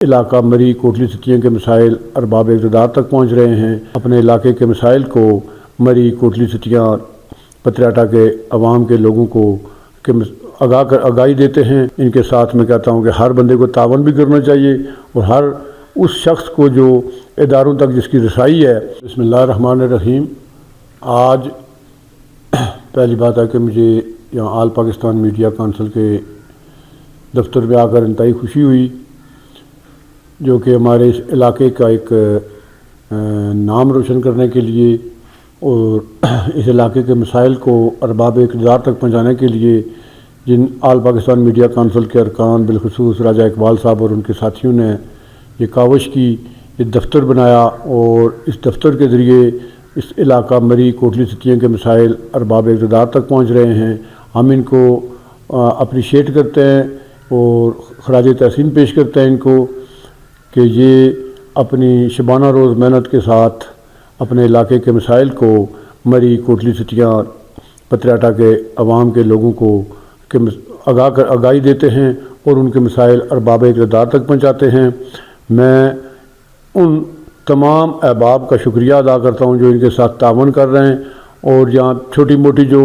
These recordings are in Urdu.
علاقہ مری کوٹلی ستیاں کے مسائل ارباب اقتدار تک پہنچ رہے ہیں۔ اپنے علاقے کے مسائل کو مری کوٹلی ستیاں پتراٹا کے عوام کے لوگوں کو آگاہی دیتے ہیں۔ ان کے ساتھ میں کہتا ہوں کہ ہر بندے کو تعاون بھی کرنا چاہیے اور ہر اس شخص کو جو اداروں تک جس کی رسائی ہے۔ بسم اللہ الرحمن الرحیم۔ آج پہلی بات ہے کہ مجھے یہاں آل پاکستان میڈیا کونسل کے دفتر میں آ کر انتہائی خوشی ہوئی، جو کہ ہمارے اس علاقے کا ایک نام روشن کرنے کے لیے اور اس علاقے کے مسائل کو ارباب اقتدار تک پہنچانے کے لیے جن آل پاکستان میڈیا کونسل کے ارکان بالخصوص راجہ اقبال صاحب اور ان کے ساتھیوں نے یہ کاوش کی، یہ دفتر بنایا اور اس دفتر کے ذریعے اس علاقہ مری کوٹلی ستیاں کے مسائل ارباب اقتدار تک پہنچ رہے ہیں۔ ہم ان کو اپریشیٹ کرتے ہیں اور خراج تحسین پیش کرتے ہیں ان کو کہ یہ اپنی شبانہ روز محنت کے ساتھ اپنے علاقے کے مسائل کو مری کوٹلی ستیاں پتراٹا کے عوام کے لوگوں کو آگاہی دیتے ہیں اور ان کے مسائل ارباب اقتدار تک پہنچاتے ہیں۔ میں ان تمام احباب کا شکریہ ادا کرتا ہوں جو ان کے ساتھ تعاون کر رہے ہیں، اور یہاں چھوٹی موٹی جو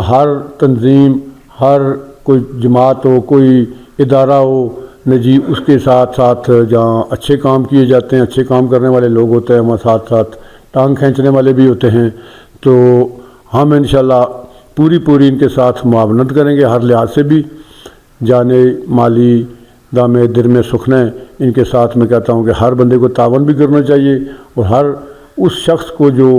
ہر تنظیم، ہر کوئی جماعت ہو، کوئی ادارہ ہو نجی، اس کے ساتھ ساتھ جہاں اچھے کام کیے جاتے ہیں، اچھے کام کرنے والے لوگ ہوتے ہیں، وہاں ساتھ ساتھ ٹانگ کھینچنے والے بھی ہوتے ہیں۔ تو ہم انشاءاللہ پوری ان کے ساتھ معاونت کریں گے، ہر لحاظ سے بھی، جانے مالی دامے در میں سکھنے۔ ان کے ساتھ میں کہتا ہوں کہ ہر بندے کو تعاون بھی کرنا چاہیے اور ہر اس شخص کو جو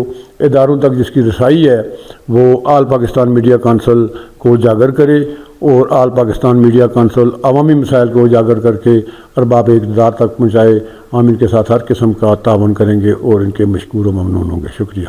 اداروں تک جس کی رسائی ہے وہ آل پاکستان میڈیا کونسل کو اجاگر کرے، اور آل پاکستان میڈیا کونسل عوامی مسائل کو اجاگر کر کے ارباب اقتدار تک پہنچائے۔ ہم ان کے ساتھ ہر قسم کا تعاون کریں گے اور ان کے مشکور و ممنون ہوں گے۔ شکریہ۔